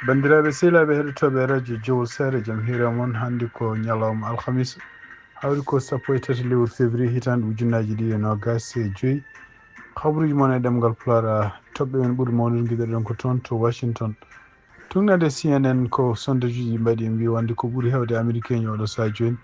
bandiraɓe sehilaɓe heɗotoɓe radio jowol sare jaam hiire moon hannde ko ñalawma alhamis hawri ko 13 lewru février hitande ujunnaji 2025 habruji moon e ɗemgal Pulaar toɓɓe men ɓuuri mawnude guiɗoɗen ko toon to Washington tugnade CNN ko sondage uji mbaɗi mbi wonde ko ɓuuri hewde américain ño oɗo saha joni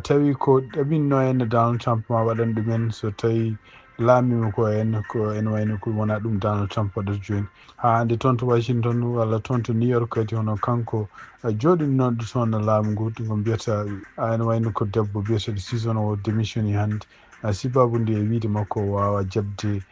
tawi ko ɗaɓinno henne Donald Trump ma waɗan ɗumen so tawi laamima ko ene wayno ko wona ɗum Donald Trump waɗata joni ha hande toon to Washington walla toon to New York kadi hono kanko joɗinnoɗo toon laamu ngu ko mbiyata ene wayno ko debbo biyeteɗo sison o démissioni hande sibabude e wiide makko wawa jabde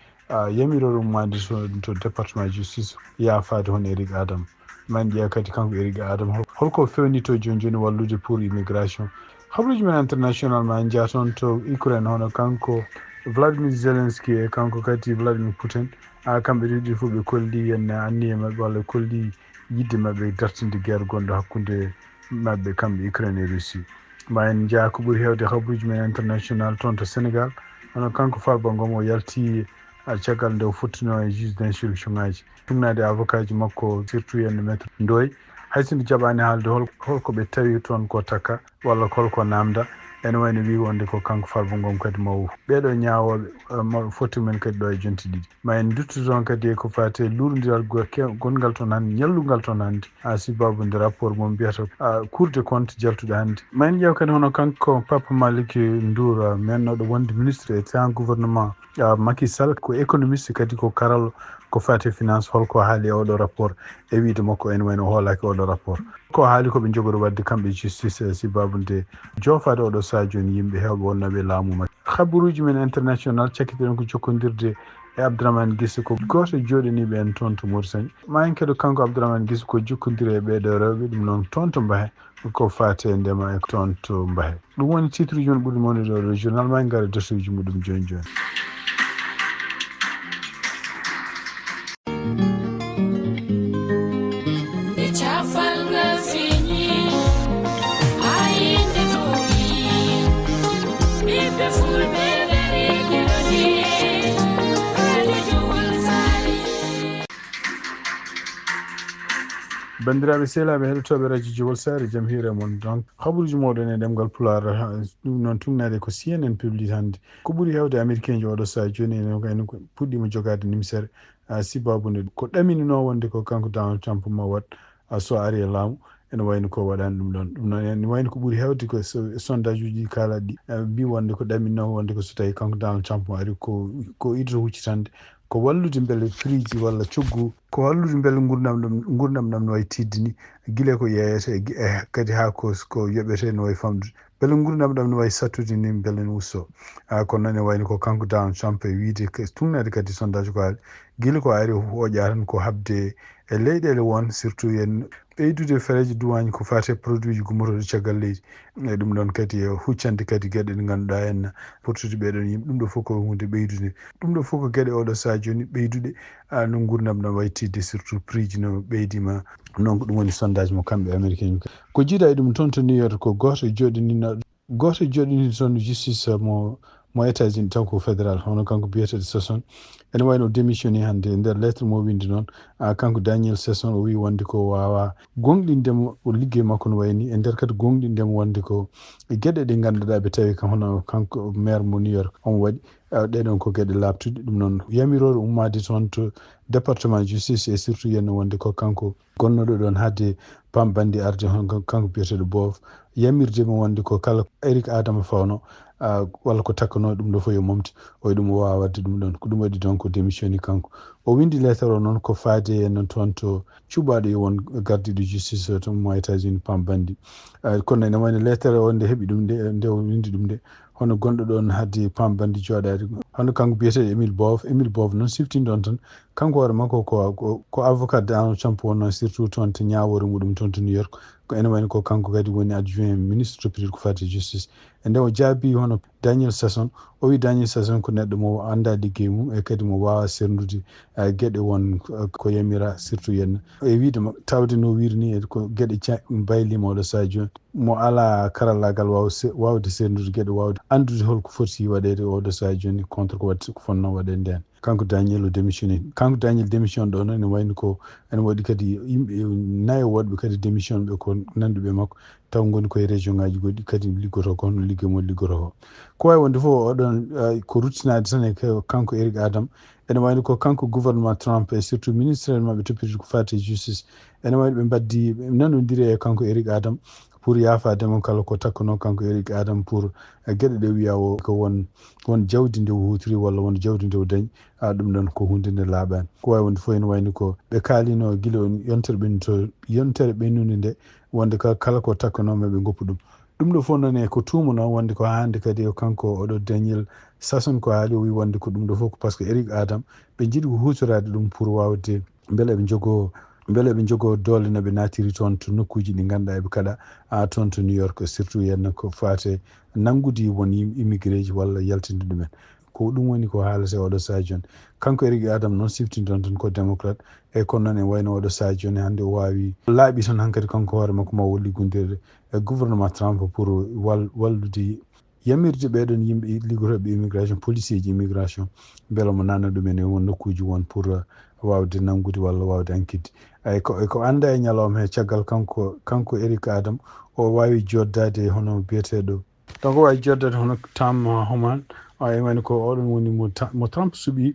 yamirore ummade to département justice yaafade hono Eric Adams man ƴeewa kadi kanko Eric Adams holko fewnito joni wallude pour immigration habruji men international ma jaa toon to Ukraine hono kanko Vladimir Zelensky e kanko kadi Vladimir Putin kamɓe ɗiɗi fof ɓe kolli henne anniye mabɓe walla kolli yidde mabɓe dartinde guerre gonɗo hakkude mabɓe kamɓe Ukraine e Russie ma en jaa ko ɓuuri hewde habruji men international toon to Sénégal hono kanko Farba Ngom o yalti caggal nde o fottino e juge d'instruction ngaji tugnade avocat ji makko surtout henne maître Ndoye haysinde jaɓani haalde holko ɓe tawi toon ko takka walla holko namda ene wayno wi wonde ko kanko Farba Ngom kadi maw ɓeɗo ñawoɓe foti men kadi ɗo e jonti ɗiɗi ma en duttu toon kadi ko fate lurodiral gongal toon hannde ñallugal toon hannde sibabude rapport mom mbiyata cour de compte jaltuɗo hannde ma en ƴeew kadi hono kanko Papa Malick Ndour mennoɗo wonde ministre et en gouvernement Macky Sall ko économiste kadi ko karalo ko fate finance holko haali e oɗo rapport e wiide makko ene wayno hoolaki oɗo rapport ko haali koɓe jogoɗo wadde kamɓe justice e sibabude jofade oɗo saha joni yimɓe hewɓe wonnoɓe laamu makko habaruji men international cakkitiɗen ko jokkodirde e Abdourahmane Guissé ko goto joɗaniɓe en toon to Mauritanie ma en kadi kanko Abdourahmane Guissé ko jokkodiri e ɓeɗo rewɓe ɗum noon toon to Mbahe ko fate ndema e toon to Mbahe ɗum woni titre uji mon ɓuuri mawnude oɗo journal ma en gara dosuji muɗum joni joni bandiraɓe sehilaɓe heɗotoɓe radio jowol sare jaam hiire moon donc habaruji moɗon e ɗemgal Pulaar ɗum noon tugnade ko CNN publie hannde ko ɓuuri hewde américain jo oɗo saha joni ene puɗɗima jogade nimsere sibabude ko ɗaminino wonde ko kanko Donald Trump ma wat so ari e laamu ene wayno ko waɗani ɗum ɗon ɗum noon ene wayno ko ɓuuri hewde ko sondage uji kalaɗi mbi wonde ko ɗaminno wonde ko so tawi kanko Donald Trump ari ko ido huccitande ko wallude beele prix ji walla coggu ko wallude beele gurdam ɗam no wayi tidde ni guila ko yeyete e kadi ha ko yoɓete no wayi famdude beele gurdam ɗam no wayi sattude ni beele no usto kono noon e wayno ko kanko Donald Trump e wiide tugnade kadi sondage ko haali guila ko ari hoƴa tan ko habde e leyɗele won surtout en ɓeydude fereje duwañi ko fate produit ji gummotoɗo caggal leydi e ɗum ɗon kadi huccande kadi gueɗe ɗe ganduɗa en portude ɓeɗon yimɓe ɗum ɗo fof ko hunde ɓeydude ɗum ɗo fof ko gueɗe oɗo saha joni ɓeydude no gurdam ɗam waytidde surtout prix ji no ɓeydima noon ko ɗum woni sondage mo kamɓe américain ko jiiɗa e ɗum toon to New York ko goto joɗinino toon justice mo États-Unis taw ko fédéral hono kanko biyeteɗo Sesson ene wayno démissioni hannde e nder lettre mo windi noon kanko Daniel Sesson o wi wonde ko wawa gonɗindemo o liggey makko no wayni e nder kadi gonɗindemo wonde ko gueɗe ɗe ganduɗa ɓe tawi hono kanko maire mo New York on waɗi ɗeɗon ko gueɗe labtude ɗum noon yamirore ummade toon to département justice et surtout yenno wonde ko kanko gonnoɗo ɗon hadde pambandi arde kanko biyeteɗo Bov yamirdemo wonde ko kala Eric Adams fawno walla ko takkano ɗum ɗo fof yo momte oye ɗum o wawa wadde ɗum ɗon ko ɗum waɗi donc ko démissioni kanko o windi lettre o noon ko faade en toon to cuɓaɗo yo won gardiɗo justice to mo États-Unis pambandi kono ene wayno lettre o nde heeɓi ɗum nde o windi ɗum nde hono gonɗo ɗon hadde pambandi joɗade hono kanko biyeteɗo Émile Bov noon siftini ɗon tan kanko hoore makko ko avocat Donald Trump wonnoon surtout toon to ñawore muɗum toon to New York ko ene wayno ko kanko kadi woni adjoint ministre peut-être ko fati justice e nde o jaabi hono Daniel Sesson o wi Daniel Sesson ko neɗɗo mo anda ligguey mum e kadi mo wawa sernude gueɗe won ko yamira surtout yenna e wiide tawde no wirini ko gueɗe baylima oɗo saha joni mo ala karallagal wawde sernude gueɗe wawde andude holko foti waɗede oɗo saha joni contre ko fonno waɗede nden kanko Daniel démissionné kanko Daniel démission ɗo noon ene wayno ko ene waɗi kadi yimɓe nayo woɗɓe kadi démission ɓe ko nanduɓe makko taw goni koye région ngaji goɗɗi kadi liggoto ko hono ligguey mo liggoto ko wawi wonde fof oɗon ko ruttinade tan e kanko Eric Adams ene wayno ko kanko gouvernement Trump et surtout ministériel mabɓe toppiti ko fati justice ene wayno ɓe mbaddi nanodiri e kanko Eric Adams pour yafademo kala ko takkuno kanko Eric Adams pour gueɗe ɗe wiya o ko won jawdi nde hutiri walla won jawdi nde dañi ɗum ɗon ko hunde nde laaɓani ko wawi wonde fof ene wayno ko ɓe kaalino guila on yontere ɓennude nde wonde kala ko takkunoɓe ɓe goppu ɗum ɗo fof noon e ko tumuno wonde ko hande kadi kanko oɗo Daniel Sasson ko haali o wi wonde ko ɗum ɗo fof ko par ce que Eric Adams ɓe jiiɗi ko hutorade ɗum pour wawde beele eɓe jogo doole noɓe natiri toon to nokkuji ɗi ganduɗa eɓe kaɗa toon to New York surtout henna ko fate nangude won immigré ji walla yaltinde ɗumen ko ɗum woni ko haalate oɗo saaha joni kanko Eric Adams noon siftindon tan ko démocrate e kono noon en wayno oɗo saaha joni hannde o wawi laaɓi tan hankkadi kanko hoore makko ma o liggodirde e gouvernement Trump pour wallude yamirde ɓeɗon yimɓe liggotoɓe immigration policier ji immigration beele mo nanna ɗumen e won nokkuji won pour wawde nangude walla wawde ankidde ko anda e ñalawma he caggal kanko Eric Adams o wawi joddade hono biyeteɗo donc o wawi joddade hono Tom Homan e wayno ko oɗon woni mo Trump suuɓi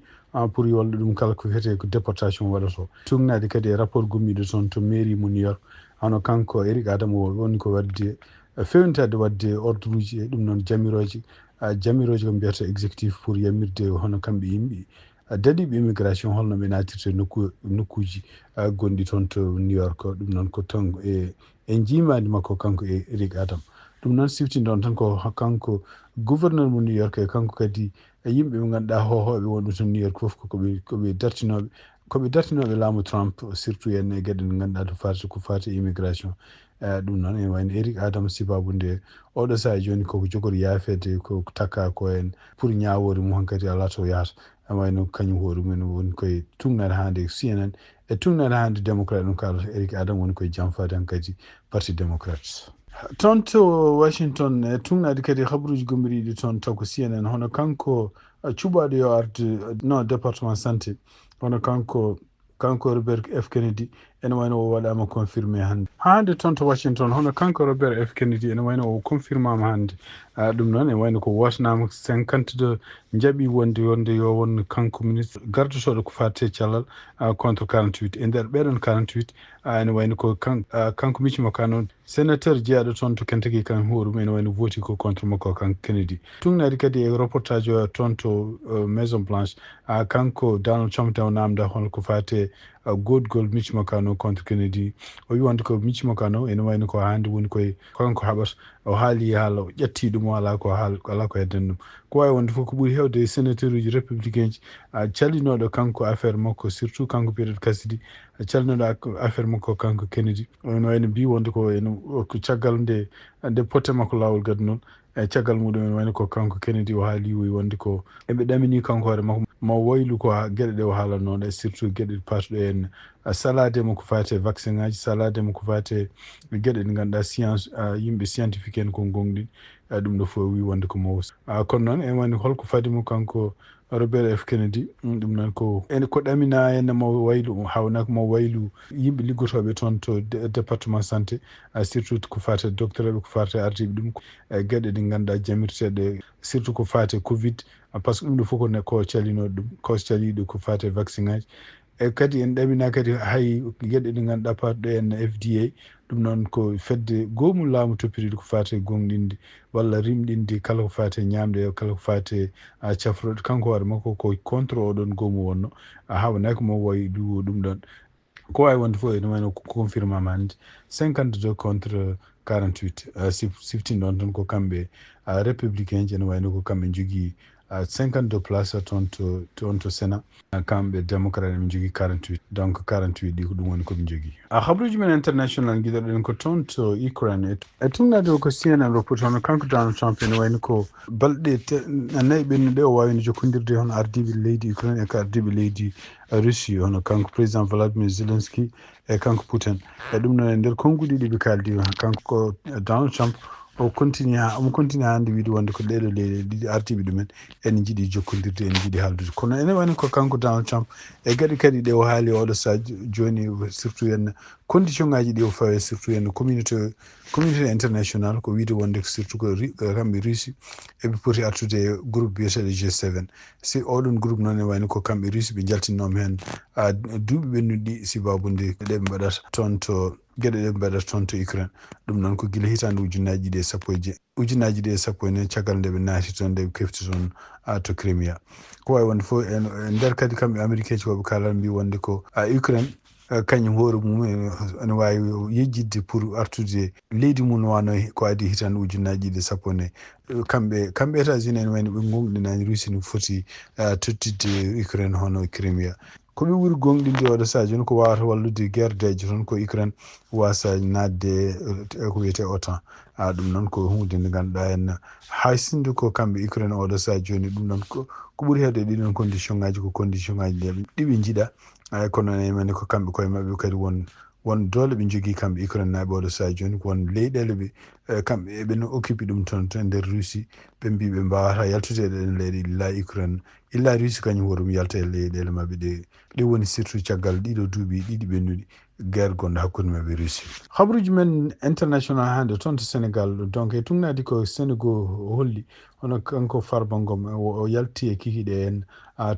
pour yolde ɗum kala ko wiyete ko déportation waɗato tugnade kadi e rapport gommiɗo toon to mairie mo New York hono kanko Eric Adams o woni ko wadde fewnitade wadde ordre uji e ɗum noon jamiroje ko mbiyata exécutif pour yamirde hono kamɓe yimɓe daɗiɓe immigration holno ɓe natirte nokkuji gonɗi toon to New York ɗum noon ko ton e jimadi makko kanko Eric Adams ɗum noon siftindon tan ko kanko gouverneur mo New York e kanko kadi yimɓe ɓe ganduɗa hohoɓe wonɓe toon New York foof koɓe dartinoɓe laamu Trump surtout en e gueɗe ɗe ganduɗa to fati ko fati immigration ɗum noon ene wayno Eric Adams sibabude oɗo saaha joni koko jogoto yaafede ko takka ko en pour ñawore mum hankkadi ala to yahata wayno kañum hoore mumen woni koye tugnade hande CNN e tugnade hande démocrate ɗum kalata Eric Adams woni koye janfade hankkadi parti démocrate toon to Washington e tugnade kadi habaruji gommiriɗi toon taw ko CNN hono kanko cuɓaɗo yo arde non département santé hono kanko Robert F Kennedy ene wayno o waɗama confirmé hande toon to Washington hono kanko Robert F Kennedy ene wayno o confirmama hande ɗum noon ene wayno ko wotanama 52 jaaɓi wonde yo won kanko ministre gardotoɗo ko fatte cellal contre 48 e nder ɓeɗon 48 ene wayno ko kanko Mitch McConnell sénateur jeeyaɗo toon to Kentucky kan hoore mum ene wayno voti ko contre makko kanko Kennedy tugnadi kadi e reportage o toon to Maison Blanche kanko Donald Trump taw namda hono ko fate godgol Mitch McConnell contre Kennedy o wi wonde ko Mitch McConnell ene wayno ko hande woni koye kanko haɓata o haali haala o ƴetti ɗum ala ko hedden ɗum ko wawi wonde fof ko ɓuuri hewde sénateur uji républicain ji calinoɗo kanko affaire makko surtout kanko Peter Cassidy calinoɗo affaire makko kanko Kennedy ene wayno mbi wonde ko caggal nde potte makko lawol gadi noon e caggal muɗum ene wayno ko kanko Kennedy o haali wonde ko eɓe ɗamini kanko hoore makko ma waylu ko gueɗe ɗe o haalannoɗo e surtout gueɗe parɗo en salade mo ko fate vaccin ngaji salade mo ko fate gueɗe ɗe ganduɗa science yimɓe scientifique en ko gonɗin ɗum ɗo fof wi wonde ko mawus kono noon en wayno holko fadimo kanko Robert F Kennedy ɗum noon ko ɗamina enne mo waylu hawnako mo waylu yimɓe liggotoɓe toon to département santé surtout ko fate docteur ɓe ko fate ardiɓe ɗum gueɗe ɗe ganduɗa jamirteɗe surtout ko fate covid par ce que ɗum ɗo fof ko calinoɗo ɗum ko caliɗo ko fate vaccin ngaji e kadi en ɗamina kadi hay gueɗe ɗe ganduɗa parɗo en FDA ɗum noon ko fedde gomum laamu toppiriɗo ko fate gonɗinde walla rimɗinde kala ko fate ñamde kala ko fate cafroɗe kanko hoore makko ko contre oɗon gomu wonno hawnaki mo waylu ɗum ɗon ko wawi wonde fof ene wayno ko confirmama hannde 52 contre 48 siftin ɗon tan ko kamɓe républicain ji ene wayno ko kamɓe jogui 52 place toon to Sénat kamɓe démocrate ɓe jogui 48 donc 48 ɗi ko ɗum woni koɓe jogui habaruji men international guiɗoɗen ko toon to Ukraine e tugnade ko CNN report hono kanko Donald Trump ene wayno ko balɗe 4 ɓennuɗe o wawino jokkodirde hono ardiɓe leydi Ukraine e ko ardiɓe leydi Russie hono kanko président Vladimir Zelensky e kanko Putin e ɗum noon e nder konnguɗi ɗiɓe kaldi kanko Donald Trump o continue hande wiide wonde ko ɗeɗo leyɗe ɗiɗi artiɓe ɗumen en jiiɗi jokkodirde en jiiɗi haaldude kono ene wani ko kanko Donald Trump e gaɗi kadi ɗe o haali oɗo saji joni surtout henna condition ngaji ɗi o fawe surtout henna communauté international ko wiide wonde surtout ko kamɓe Russie eɓe poti artude e groupe biyeteɗo G7 si oɗon groupe noon e wayno ko kamɓe Russie ɓe jaltinoma hen duuɓi ɓennuɗi si babude ɗeɓe mbaɗata toon to gueɗe ɗe mbaɗata toon to Ukraine ɗum noon ko guila hitande ujunnaji ɗi e sappo e nayyi caggal nde ɓe naati toon nde ɓe kefti toon to Crimea ko wawi wonde fof e nder kadi kamɓe américain ji koɓe kalata mbi wonde ko Ukraine kañum hoore mum ene wawi yejjidde pour artude leydi mum no wano ko adi hitande ujunnaji ɗi e sappo e nayyi kamɓe États-Unis ene wayno ɓe gonɗinani Russie no foti tottidde Ukraine hono Crimea koɓe ɓuuri gonɗinde oɗo saha joni ko wawata wallude guerre deje toon ko Ukraine wasa nadde ko wiyete OTAN ɗum noon ko hunde nde ganduɗa henna haysinde ko kamɓe Ukraine oɗo saha joni ɗum noon ko ɓuuri hewde ɗiɗon condition ngaji ko condition ngaji ɗiɓe jiiɗa kono ene ko kamɓe koye mabɓe kadi won dole ɓe jogui kamɓe Ukraine naɓe oɗo saha joni won leyɗele ɓe kamɓe eɓe occupe ɗum toon to nder Russie ɓe mbi ɓe mbawata yaltude ɗen leyɗe illa Ukraine illa Russie kañum hoɗum yalta e leyɗele mabɓe ɗe woni surtout caggal ɗiɗo duuɓi ɗiɗi ɓennuɗi guerre gonɗo hakkude mabɓe Russie habaruji men international hande toon to Sénégal donc e tunnadi ko Sénégal holli hono kanko Farba Ngom o yalti e kikiɗe en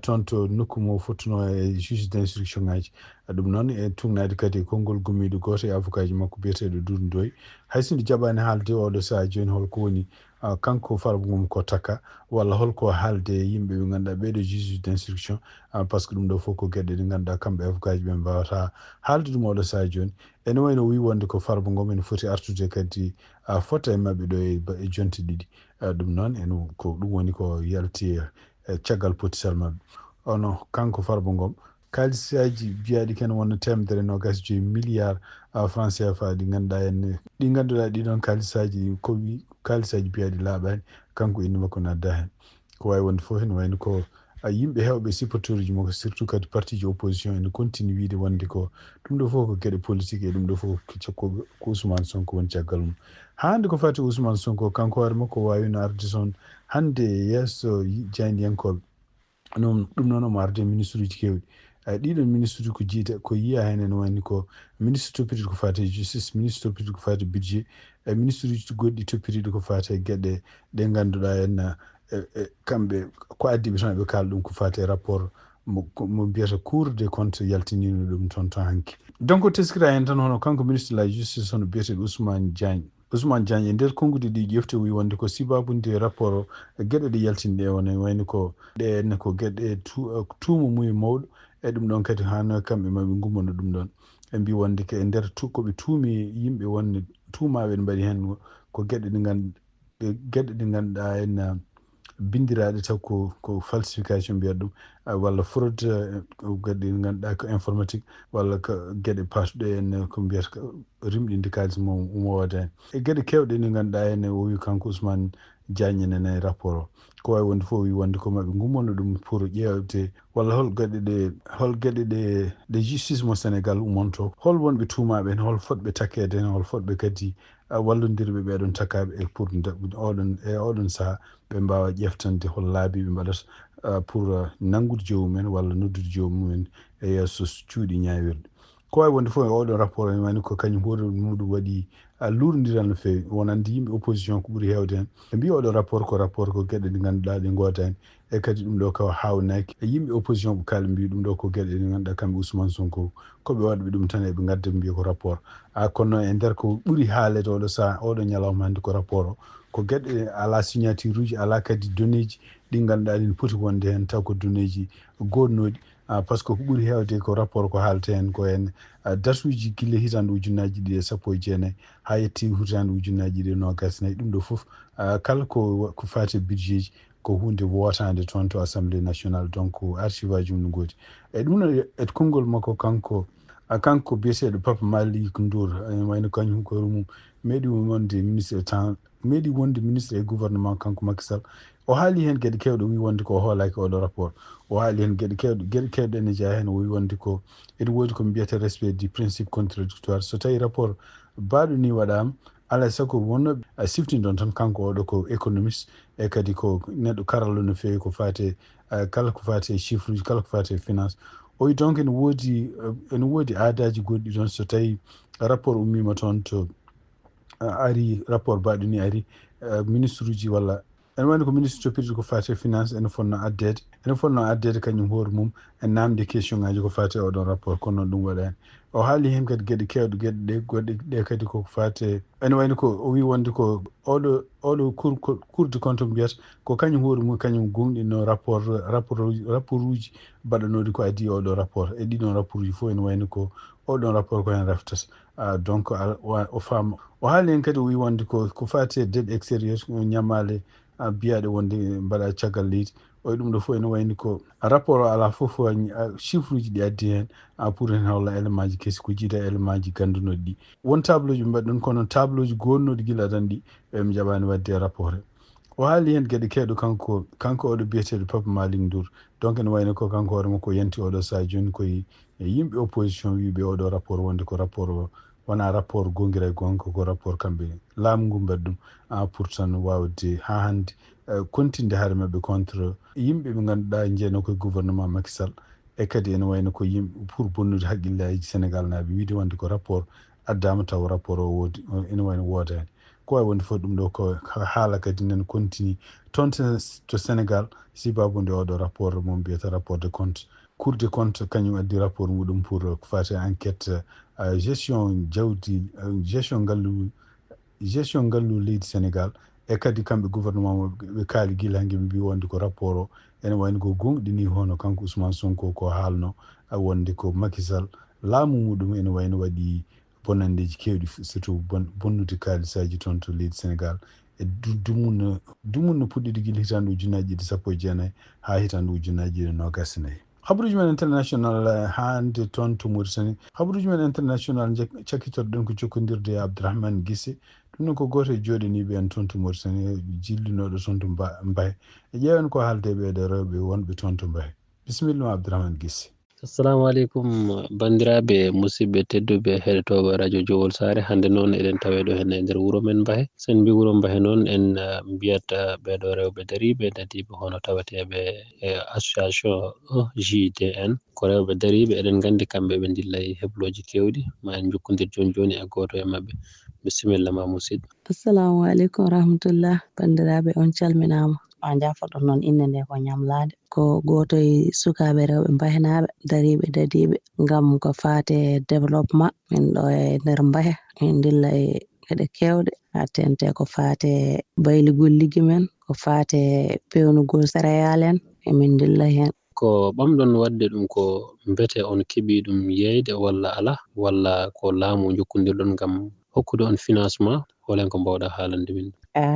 toon to nokku mo fottuno e juge d'instruction ngaji ɗum noon e tunnadi kadi konngol gummiɗo goto e avocat ji makko biyeteɗo Doudou Ndoye haysinde jaɓani haalde oɗo saha joni holko woni kanko Farba Ngom ko takka walla holko haalde yimɓe ɓe ganduɗa ɓeɗo juge d'instruction par ce que ɗum ɗo fof ko gueɗe ɗe ganduɗa kamɓe avocat ji ɓe mbawata haalde ɗum oɗo saha joni ene wayno wi wonde ko Farba Ngom ene foti artude kadi fota e mabɓe ɗo e jonte ɗiɗi ɗum noon en ko ɗum woni ko yalti e caggal potisal mabɓe ono kanko Farba Ngom kalisaji biyaɗi ken wonno 125 milliard franc CFA ɗi ganduɗa en ɗi ganduɗa ɗiɗon kalisaji ko kalisaji biyaɗi laaɓani kanko inde makko nadda hen ko wawi wonde fof ene wayno ko yimɓe hewɓe supporteruji makko surtout kadi parti ji opposition ene continue wiide wonde ko ɗum ɗo fof ko gueɗe politique e ɗum ɗo fof ko Ousmane Sonko woni caggal mum hande ko fati Ousmane Sonko kanko hoore makko wawino arde toon hande yesso jaydiyankoɓe ɗum noon omo arde ministre uji kewɗi ɗiɗon ministre uji ko jiita ko yiya hen ene wayni ko ministre toppitiɗo ko fate justice ministre toppitiɗo ko fate budget e ministre uji goɗɗi toppitiɗo ko fate gueɗe ɗe ganduɗa henna kamɓe ko addiɓe tan ɓe kaala ɗum ko fate rapport mo mbiyata cour des comptes yaltinino ɗum toon to hanki donc teskira hen tan hono kanko ministre de la justice hono biyeteɗo Ousmane Diagne e nder konngudi ɗi ƴefti wi wonde ko sibabude rapport o gueɗe ɗe yaltinɗe woni wayno ko ɗenne ko gueɗe tuuma muy mawɗo e ɗum ɗon kadi hano kamɓe maɓe gummano ɗum ɗon ɓe mbi wonde ko e nder koɓe tuumi yimɓe wonde tuumaɓe ne mbaɗi hen ko gueɗe ɗe ganduɗa henna bindiraɗe taw ko falsification mbiyata ɗum walla fraude gueɗe ɗe ganduɗa ko informatique walla ko gueɗe patuɗe en ko mbiyata rimɗinde kalis mo wooda hen e gueɗe kewɗe ɗe ganduɗa henne o wi kanko Ousmane Diagne nene rapport o ko wawi wonde fof wi wonde ko maɓe gummano ɗum pour ƴewde walla hol gueɗe ɗe justice mo Sénégal umonto hol wonɓe tuumaɓe hen hol fotɓe takkede hen hol fotɓe kadi wallodirɓe ɓeɗon takkaɓe e pour oɗon saaha ɓe mbawa ƴeftande hol laabi ɓe mbaɗata pour nanggude jomumen walla noddude jomumen e yesso cuuɗi ñawirɗe ko wawi wonde fof e oɗo rapport ene wayno ko kañum hoore muɗum waɗi lurndiral no fewi wonande yimɓe opposition ko ɓuuri hewde hen ɓe mbi oɗo rapport ko gueɗe ɗe ganduɗa ɗe godani e kadi ɗum ɗo ko hawnaki e yimɓe opposition ɓe kalɓe mbi ɗum ɗo ko gueɗe ɗe ganduɗa kamɓe Ousmane Sonko koɓe waɗɓe ɗum tan eɓe gadda ɓe mbiya ko rapport kono e nder ko ɓuuri haalede oɗo saaha oɗo ñalawma hande ko rapport o ko gueɗe ala signature uji ala kadi donné ji ɗi ganduɗa ɗin poti wonde hen taw ko donné ji gonnoɗi par ce que ko ɓuuri hewde ko rapport ko haalete hen ko hen date uji guille hitande ujunnaji ɗiɗi e sappo e jeenayyi ha yetti hitande ujunnaji ɗiɗi e nogas nayyi ɗum ɗo foof kala ko fati budget ji ko hunde wotande toon to assemblée nationale donc archive aji mum no goodi e ɗum ɗo e konngol makko kanko biyeteɗo Papa Malick Ndour wayno kañum ko mum meeɗi wonde ministre e gouvernement kanko Macky Sall o haali hen gueɗe kewɗe o wi wonde ko hoolaki oɗo rapport o haali hen gueɗe kewɗe ene jeeya hen o wi wonde ko ene woodi ko mbiyete respect du principe contradictoire so tawi rapport baɗo ni waɗama ala sako wonno siftin don tan kanko oɗo ko économiste e kadi ko neɗɗo karallo no fewi ko fate kala ko fate chiffre uji kala ko fate finance o wi donc ene woodi aadaji goɗɗi toon so tawi rapport ummima toon to ari rapport baɗo ni ari ministre uji walla ene wayno ko ministre toppirde ko fate finance ene fonno addede kañum hoore mum e namde question ngaji ko fate oɗon rapport kono noon ɗum waɗani o haali hen kadi gueɗe kewɗe gueɗe ɗe goɗɗe ɗe kadi koko fate ene wayno ko o wi wonde ko oɗo cour de compte mbiyata ko kañum hoore mum kañum gonɗinno rapport uji mbaɗanodi ko adi oɗo rapport e ɗiɗon rapport uji fof ene wayno ko oɗon rapport ko hen raftata donc o faama o haali hen kadi o wi wonde ko fate dette extérieur ñamale biyaɗe wonde mbaɗa caggal leydi o ɗum ɗo fof ene wayni ko rapport o ala fof chiffre uji ɗi addi hen pour hen hawla élément ji kesi ko jiida élément ji gandunoɗi ɗi won tableau ji mbaɗɗon kono tableau ji gonnoɗi guila tan ɗi ɓe jaɓani wadde rapport he o haali hen gueɗe kewɗe kanko oɗo biyeteɗo Papa Malick Ndour donc ene wayno ko kanko hoore makko yanti oɗo saaha joni koye yimɓe opposition wiɓe oɗo rapport wonde ko rapport wona rapport gonguira e gonga ko rapport kamɓe laamu ngu mbaɗi ɗum pour tan wawde ha hande continde haare mabɓe contre yimɓe ɓe ganduɗa jeeyno koye gouvernement Macky Sall e kadi ene wayno ko yimɓe pour bonnude haqqillaji Sénégal naaɓe wiide wonde ko rapport addama taw rapport o woodi ene wayno woodani ko wawi wonde fof ɗum ɗo ko haala kadi nana continue toon to Sénégal sibabude oɗo rapport mo mbiyata rapport de compte cour de compte kañum addi rapport muɗum pour ko fate enquête gestion jawdi gestion ngallu leydi Sénégal e kadi kamɓe gouvernement mo ɓe kaali guila hanki ɓe mbi wonde ko rapport o ene wayno ko gonɗini hono kanko Ousmane Sonko ko haalno wonde ko Macky Sall laamu muɗum ene wayno waɗi bonandeji kewɗi surtout bonnude kalisaji toon to leydi Sénégal e dumunno puɗɗiɗo guila hitande ujunnaji ɗiɗi sappo e jeenayyi ha hitande ujunnaji ɗiɗi nogas e nayyi habaruji men international hande toon to Mauritanie habaruji men international cakkitoɗen ko jokkodirde e Abdourahmane Guissé ɗum noon ko goto e jooɗaniɓe en toon to Mauritanie jillinoɗo toon to Mbaye e ƴeewen ko haalde ɓeɗo rewɓe wonɓe toon to Mbaye bisimilla Abdourahmane Guissé. Assalamu aleykum bandiraɓe musidɓe tedduɓe heɗotoɓe radio Jowol Sare hande noon eɗen tawe ɗo hen e nder wuuro men Mbahe sen mbi wuuro Mbahe noon en mbiyat ɓeɗo rewɓe dariɓe dadiɓe hono tawateɓe e association JDN ko rewɓe dariɓe eɗen gandi kamɓe ɓe dillay hebloji kewɗi ma en jokkodir joni e goto e mabɓe bisimilla ma musidɗo. Assalamu aleykum rahmatullah bandiraɓe on calminama on jafoɗon noon inde nde ko ñamlade ko goto e sukaɓe rewɓe mbahenaɓe dariɓe dadiɓe ngam ko fate développement min ɗo e nder Mbahe min dilla e geɗe kewɗe ha tente ko fate baylugol liggi men ko fate pewnugol céréal en emin dilla hen ko ɓamɗon wadde ɗum ko mbete on keeɓi ɗum yeyde walla ala walla ko laamu jokkodirɗon ngam hokkude on financement holen ko mbawɗa haalande min.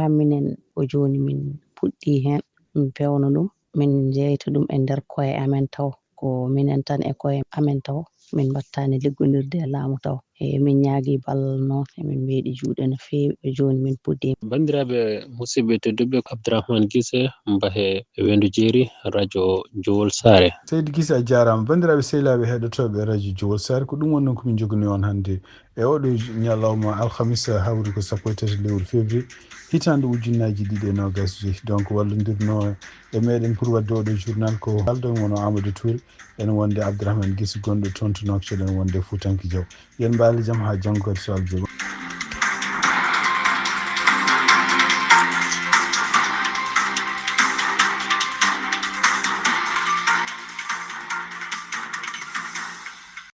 Minen o joni min puɗɗi hen min pewno ɗum min jeyta ɗum e nder koye amen taw ko minen tan e koye amen taw min mbattani liggodirde e laamu taw e min ñaagui ballal noon emin meeɗi juuɗe no fewi e joni min puɗɗi. Bandiraɓe musidɓe tedduɓe Abdourahmane Guissé Mbahe Wendu Jeeri radio Jowol Sare. Seydi Guissé a jarama bandiraɓe sehilaɓe heɗotoɓe radio Jowol Sare ko ɗum woni noon komin jogani on hande e oɗo ñalawma alhamisa hawri ko 13 lewru février hitande ujunnaji ɗiɗi e nogas joyyi donc wallodirno e meɗen pour wadde oɗo journal ko halden wono Amadou Touré ene wonde Abdourahmane Guissé gonɗo toon to Nouakchott ene wonde Foutanki Diaw yen mbaali jaam ha janggo so Allah jooɓi.